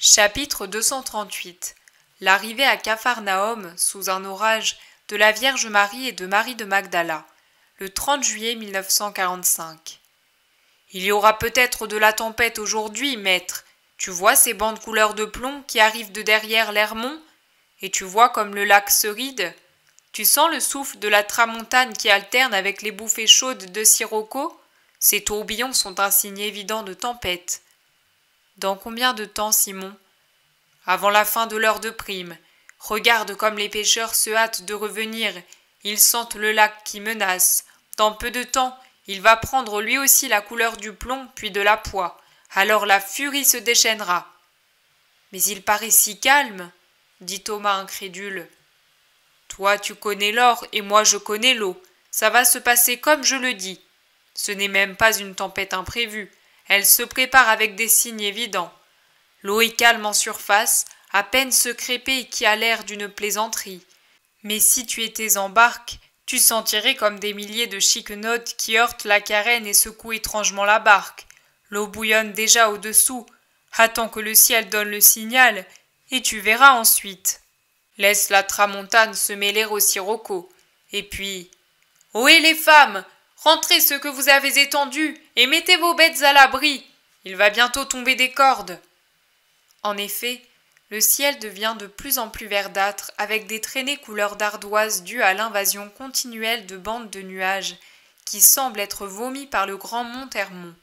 Chapitre 238. L'arrivée à Capharnaüm, sous un orage, de la Vierge Marie et de Marie de Magdala, le 30 juillet 1945. Il y aura peut-être de la tempête aujourd'hui, maître. Tu vois ces bandes couleur de plomb qui arrivent de derrière l'Hermont? Et tu vois comme le lac se ride? Tu sens le souffle de la tramontane qui alterne avec les bouffées chaudes de Sirocco? Ces tourbillons sont un signe évident de tempête. Dans combien de temps, Simon? Avant la fin de l'heure de prime. Regarde comme les pêcheurs se hâtent de revenir. Ils sentent le lac qui menace. Dans peu de temps, il va prendre lui aussi la couleur du plomb puis de la poix. Alors la furie se déchaînera. Mais il paraît si calme, dit Thomas incrédule. Toi tu connais l'or et moi je connais l'eau. Ça va se passer comme je le dis. Ce n'est même pas une tempête imprévue. Elle se prépare avec des signes évidents. L'eau est calme en surface, à peine se crépée qui a l'air d'une plaisanterie. Mais si tu étais en barque, tu sentirais comme des milliers de chiquenotes qui heurtent la carène et secouent étrangement la barque. L'eau bouillonne déjà au-dessous. Attends que le ciel donne le signal, et tu verras ensuite. Laisse la tramontane se mêler au sirocco. Et puis... Ohé les femmes! Rentrez ce que vous avez étendu, et mettez vos bêtes à l'abri. Il va bientôt tomber des cordes. En effet, le ciel devient de plus en plus verdâtre avec des traînées couleur d'ardoise dues à l'invasion continuelle de bandes de nuages qui semblent être vomies par le grand mont Hermont.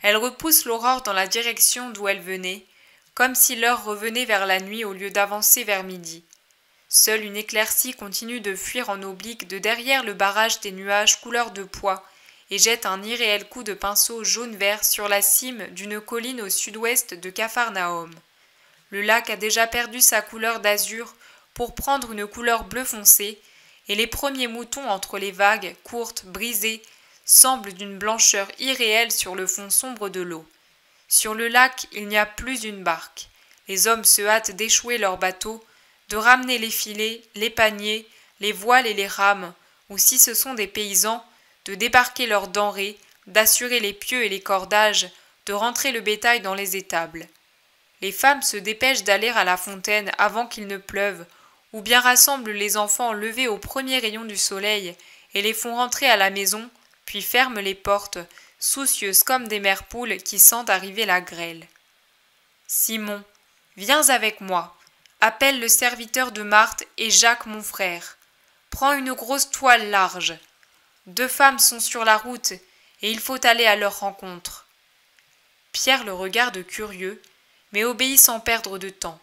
Elles repoussent l'aurore dans la direction d'où elle venait, comme si l'heure revenait vers la nuit au lieu d'avancer vers midi. Seule une éclaircie continue de fuir en oblique de derrière le barrage des nuages couleur de pois et jette un irréel coup de pinceau jaune-vert sur la cime d'une colline au sud-ouest de Capharnaüm. Le lac a déjà perdu sa couleur d'azur pour prendre une couleur bleu foncé, et les premiers moutons entre les vagues, courtes, brisées, semblent d'une blancheur irréelle sur le fond sombre de l'eau. Sur le lac, il n'y a plus une barque. Les hommes se hâtent d'échouer leurs bateaux, de ramener les filets, les paniers, les voiles et les rames, ou si ce sont des paysans, de débarquer leurs denrées, d'assurer les pieux et les cordages, de rentrer le bétail dans les étables. Les femmes se dépêchent d'aller à la fontaine avant qu'il ne pleuve, ou bien rassemblent les enfants levés au premier rayon du soleil et les font rentrer à la maison, puis ferment les portes, soucieuses comme des mères poules qui sentent arriver la grêle. Simon, viens avec moi. Appelle le serviteur de Marthe et Jacques mon frère. Prends une grosse toile large. 2 femmes sont sur la route, et il faut aller à leur rencontre. Pierre le regarde curieux, mais obéit sans perdre de temps.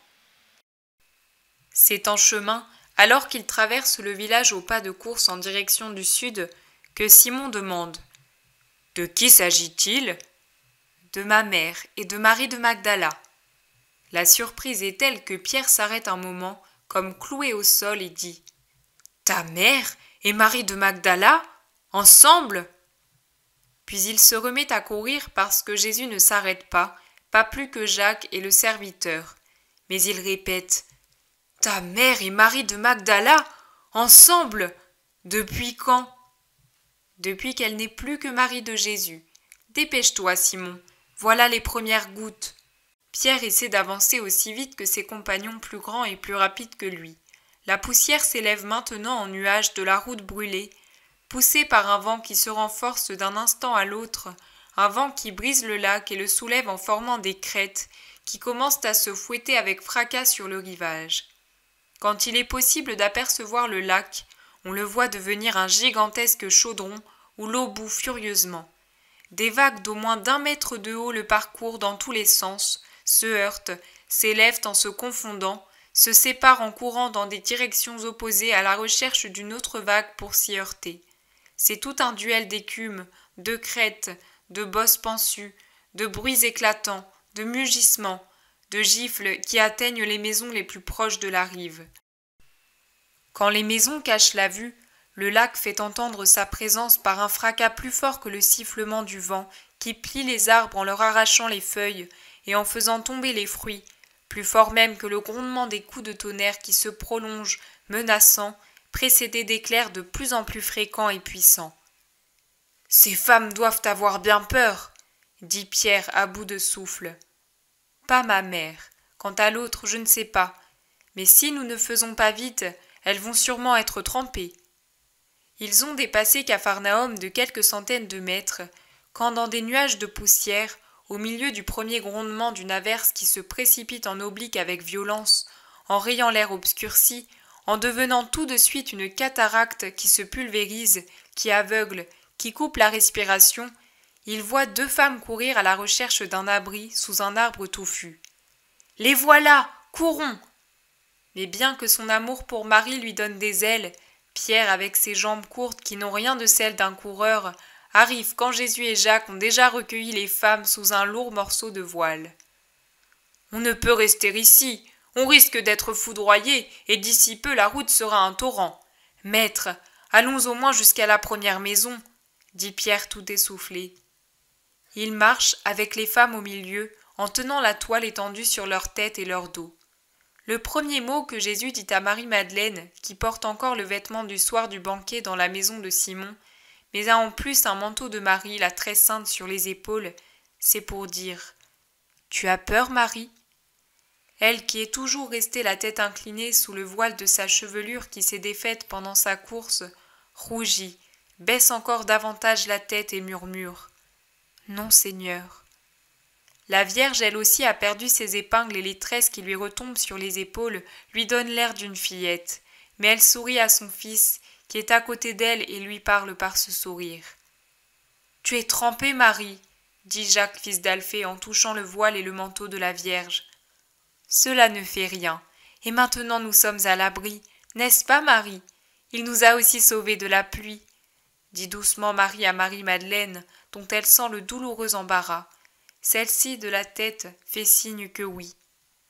C'est en chemin, alors qu'il traverse le village au pas de course en direction du sud, que Simon demande « De qui s'agit-il » ? « De ma mère et de Marie de Magdala. » La surprise est telle que Pierre s'arrête un moment, comme cloué au sol, et dit « Ta mère et Marie de Magdala ? Ensemble ?» Puis il se remet à courir parce que Jésus ne s'arrête pas plus que Jacques et le serviteur. Mais il répète « Ta mère et Marie de Magdala ? Ensemble ? Depuis quand ?» Depuis qu'elle n'est plus que Marie de Jésus. Dépêche-toi, Simon, voilà les premières gouttes. Pierre essaie d'avancer aussi vite que ses compagnons plus grands et plus rapides que lui. La poussière s'élève maintenant en nuages de la route brûlée, poussée par un vent qui se renforce d'un instant à l'autre, un vent qui brise le lac et le soulève en formant des crêtes qui commencent à se fouetter avec fracas sur le rivage. Quand il est possible d'apercevoir le lac, on le voit devenir un gigantesque chaudron où l'eau bout furieusement. Des vagues d'au moins d'1 mètre de haut le parcourent dans tous les sens, se heurtent, s'élèvent en se confondant, se séparent en courant dans des directions opposées à la recherche d'une autre vague pour s'y heurter. C'est tout un duel d'écume, de crêtes, de bosses pensues, de bruits éclatants, de mugissements, de gifles qui atteignent les maisons les plus proches de la rive. Quand les maisons cachent la vue, le lac fait entendre sa présence par un fracas plus fort que le sifflement du vent qui plie les arbres en leur arrachant les feuilles et en faisant tomber les fruits, plus fort même que le grondement des coups de tonnerre qui se prolongent, menaçants, précédés d'éclairs de plus en plus fréquents et puissants. « Ces femmes doivent avoir bien peur !» dit Pierre à bout de souffle. « Pas ma mère. Quant à l'autre, je ne sais pas. Mais si nous ne faisons pas vite, elles vont sûrement être trempées. » Ils ont dépassé Capharnaüm de quelques centaines de mètres, quand dans des nuages de poussière, au milieu du premier grondement d'une averse qui se précipite en oblique avec violence, en rayant l'air obscurci, en devenant tout de suite une cataracte qui se pulvérise, qui aveugle, qui coupe la respiration, il voit deux femmes courir à la recherche d'un abri sous un arbre touffu. « Les voilà, courons !» Mais bien que son amour pour Marie lui donne des ailes, Pierre, avec ses jambes courtes qui n'ont rien de celles d'un coureur, arrive quand Jésus et Jacques ont déjà recueilli les femmes sous un lourd morceau de voile. « On ne peut rester ici, on risque d'être foudroyé, et d'ici peu la route sera un torrent. Maître, allons au moins jusqu'à la première maison, » dit Pierre tout essoufflé. Il marche avec les femmes au milieu, en tenant la toile étendue sur leur tête et leur dos. Le premier mot que Jésus dit à Marie-Madeleine, qui porte encore le vêtement du soir du banquet dans la maison de Simon, mais a en plus un manteau de Marie, la très sainte, sur les épaules, c'est pour dire « Tu as peur, Marie ?» Elle, qui est toujours restée la tête inclinée sous le voile de sa chevelure qui s'est défaite pendant sa course, rougit, baisse encore davantage la tête et murmure « Non, Seigneur !» La Vierge, elle aussi, a perdu ses épingles et les tresses qui lui retombent sur les épaules lui donnent l'air d'une fillette, mais elle sourit à son fils, qui est à côté d'elle et lui parle par ce sourire. « Tu es trempée, Marie, » dit Jacques, fils d'Alphée, en touchant le voile et le manteau de la Vierge. « Cela ne fait rien, et maintenant nous sommes à l'abri, n'est-ce pas, Marie? Il nous a aussi sauvés de la pluie, » dit doucement Marie à Marie-Madeleine, dont elle sent le douloureux embarras. Celle-ci, de la tête, fait signe que oui.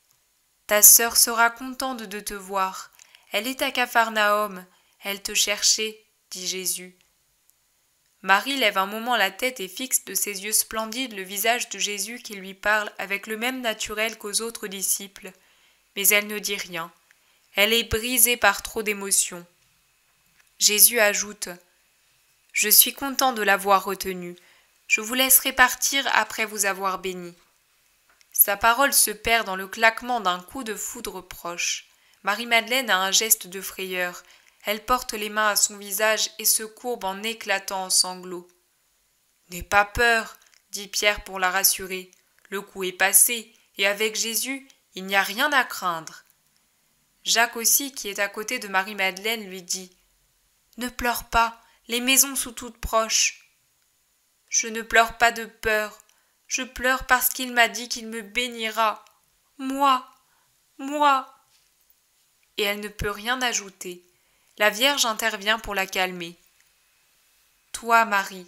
« Ta sœur sera contente de te voir. Elle est à Capharnaüm. Elle te cherchait, » dit Jésus. Marie lève un moment la tête et fixe de ses yeux splendides le visage de Jésus qui lui parle avec le même naturel qu'aux autres disciples. Mais elle ne dit rien. Elle est brisée par trop d'émotion. Jésus ajoute « Je suis content de l'avoir retenue. Je vous laisserai partir après vous avoir béni. » Sa parole se perd dans le claquement d'un coup de foudre proche. Marie-Madeleine a un geste de frayeur. Elle porte les mains à son visage et se courbe en éclatant en sanglots. « N'aie pas peur, » dit Pierre pour la rassurer. « Le coup est passé, et avec Jésus, il n'y a rien à craindre. » Jacques aussi, qui est à côté de Marie-Madeleine, lui dit « Ne pleure pas, les maisons sont toutes proches. » « Je ne pleure pas de peur, je pleure parce qu'il m'a dit qu'il me bénira. Moi, moi !» Et elle ne peut rien ajouter. La Vierge intervient pour la calmer. « Toi, Marie,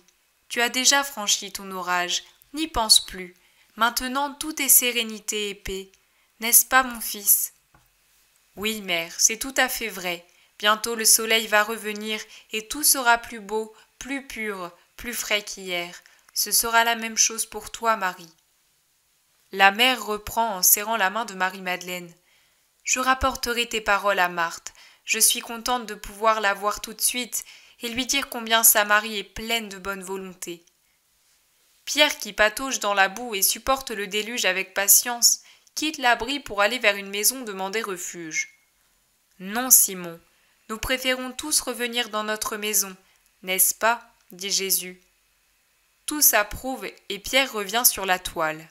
tu as déjà franchi ton orage, n'y pense plus. Maintenant tout est sérénité et paix. N'est-ce pas, mon fils ? » « Oui, mère, c'est tout à fait vrai. Bientôt le soleil va revenir et tout sera plus beau, plus pur, plus frais qu'hier. Ce sera la même chose pour toi, Marie. » La mère reprend en serrant la main de Marie-Madeleine. « Je rapporterai tes paroles à Marthe. Je suis contente de pouvoir la voir tout de suite et lui dire combien sa Marie est pleine de bonne volonté. » Pierre, qui patauge dans la boue et supporte le déluge avec patience, quitte l'abri pour aller vers une maison demander refuge. « Non, Simon, nous préférons tous revenir dans notre maison, n'est-ce pas ?» dit Jésus. Tous approuvent et Pierre revient sur la toile.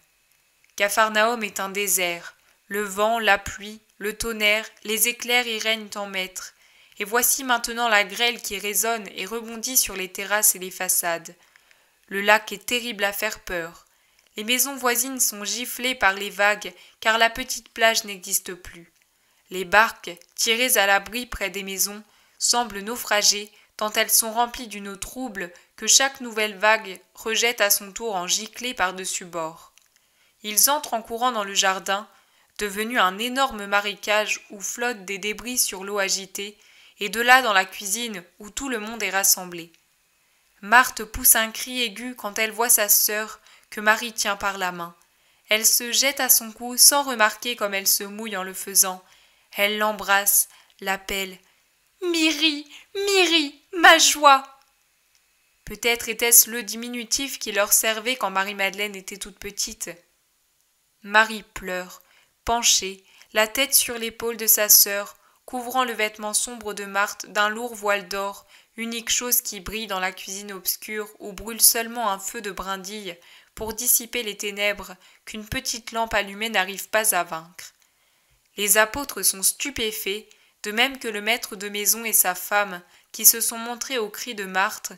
Capharnaüm est un désert. Le vent, la pluie, le tonnerre, les éclairs y règnent en maître. Et voici maintenant la grêle qui résonne et rebondit sur les terrasses et les façades. Le lac est terrible à faire peur. Les maisons voisines sont giflées par les vagues, car la petite plage n'existe plus. Les barques, tirées à l'abri près des maisons, semblent naufrager, tant elles sont remplies d'une eau trouble que chaque nouvelle vague rejette à son tour en giclée par-dessus bord. Ils entrent en courant dans le jardin, devenu un énorme marécage où flottent des débris sur l'eau agitée, et de là dans la cuisine où tout le monde est rassemblé. Marthe pousse un cri aigu quand elle voit sa sœur, que Marie tient par la main. Elle se jette à son cou sans remarquer comme elle se mouille en le faisant. Elle l'embrasse, l'appelle « Myri, Myri, ma joie !» Peut-être était-ce le diminutif qui leur servait quand Marie-Madeleine était toute petite. Marie pleure, penché, la tête sur l'épaule de sa sœur, couvrant le vêtement sombre de Marthe d'un lourd voile d'or, unique chose qui brille dans la cuisine obscure où brûle seulement un feu de brindilles pour dissiper les ténèbres qu'une petite lampe allumée n'arrive pas à vaincre. Les apôtres sont stupéfaits, de même que le maître de maison et sa femme, qui se sont montrés au cri de Marthe,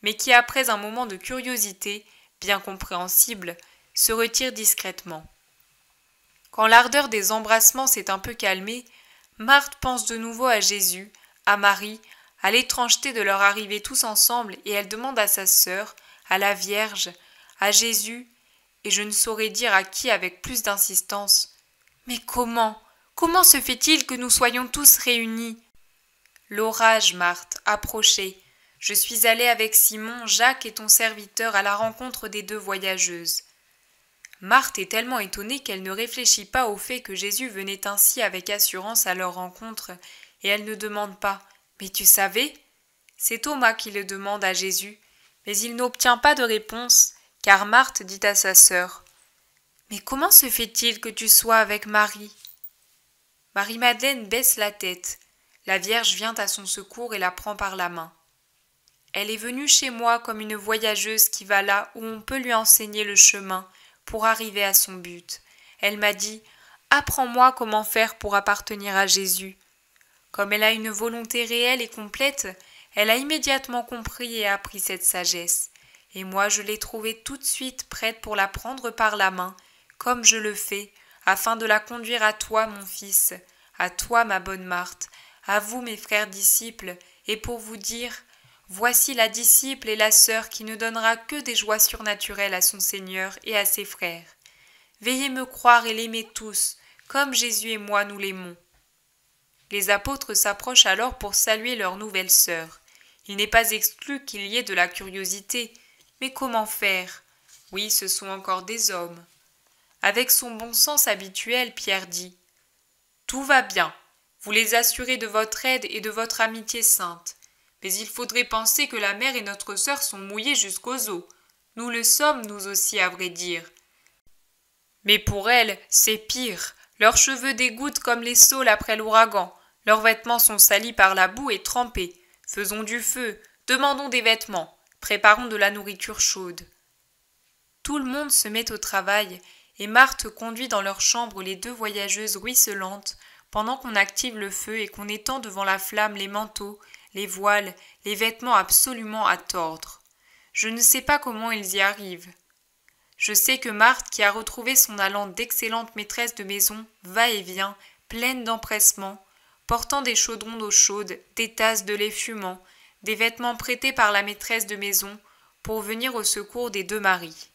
mais qui, après un moment de curiosité, bien compréhensible, se retirent discrètement. Quand l'ardeur des embrassements s'est un peu calmée, Marthe pense de nouveau à Jésus, à Marie, à l'étrangeté de leur arrivée tous ensemble, et elle demande à sa sœur, à la Vierge, à Jésus, et je ne saurais dire à qui avec plus d'insistance. Mais comment se fait-il que nous soyons tous réunis? L'orage, Marthe, approchait. Je suis allée avec Simon, Jacques et ton serviteur à la rencontre des deux voyageuses. Marthe est tellement étonnée qu'elle ne réfléchit pas au fait que Jésus venait ainsi avec assurance à leur rencontre, et elle ne demande pas « Mais tu savais ?» C'est Thomas qui le demande à Jésus, mais il n'obtient pas de réponse, car Marthe dit à sa sœur « Mais comment se fait-il que tu sois avec Marie ?» Marie-Madeleine baisse la tête. La Vierge vient à son secours et la prend par la main. Elle est venue chez moi comme une voyageuse qui va là où on peut lui enseigner le chemin pour arriver à son but. Elle m'a dit « Apprends-moi comment faire pour appartenir à Jésus ». Comme elle a une volonté réelle et complète, elle a immédiatement compris et appris cette sagesse. Et moi je l'ai trouvée tout de suite prête pour la prendre par la main, comme je le fais, afin de la conduire à toi, mon fils, à toi, ma bonne Marthe, à vous, mes frères disciples, et pour vous dire « Voici la disciple et la sœur qui ne donnera que des joies surnaturelles à son Seigneur et à ses frères. Veillez me croire et l'aimer tous, comme Jésus et moi nous l'aimons. » Les apôtres s'approchent alors pour saluer leur nouvelle sœur. Il n'est pas exclu qu'il y ait de la curiosité, mais comment faire? Oui, ce sont encore des hommes. Avec son bon sens habituel, Pierre dit « Tout va bien. Vous les assurez de votre aide et de votre amitié sainte. Mais il faudrait penser que la mère et notre sœur sont mouillées jusqu'aux os. Nous le sommes, nous aussi, à vrai dire. Mais pour elles, c'est pire. Leurs cheveux dégoûtent comme les saules après l'ouragan. Leurs vêtements sont salis par la boue et trempés. Faisons du feu, demandons des vêtements, préparons de la nourriture chaude. » Tout le monde se met au travail, et Marthe conduit dans leur chambre les deux voyageuses ruisselantes, pendant qu'on active le feu et qu'on étend devant la flamme les manteaux, les voiles, les vêtements absolument à tordre. Je ne sais pas comment ils y arrivent. Je sais que Marthe, qui a retrouvé son allant d'excellente maîtresse de maison, va et vient, pleine d'empressement, portant des chaudrons d'eau chaude, des tasses de lait fumant, des vêtements prêtés par la maîtresse de maison, pour venir au secours des deux maris.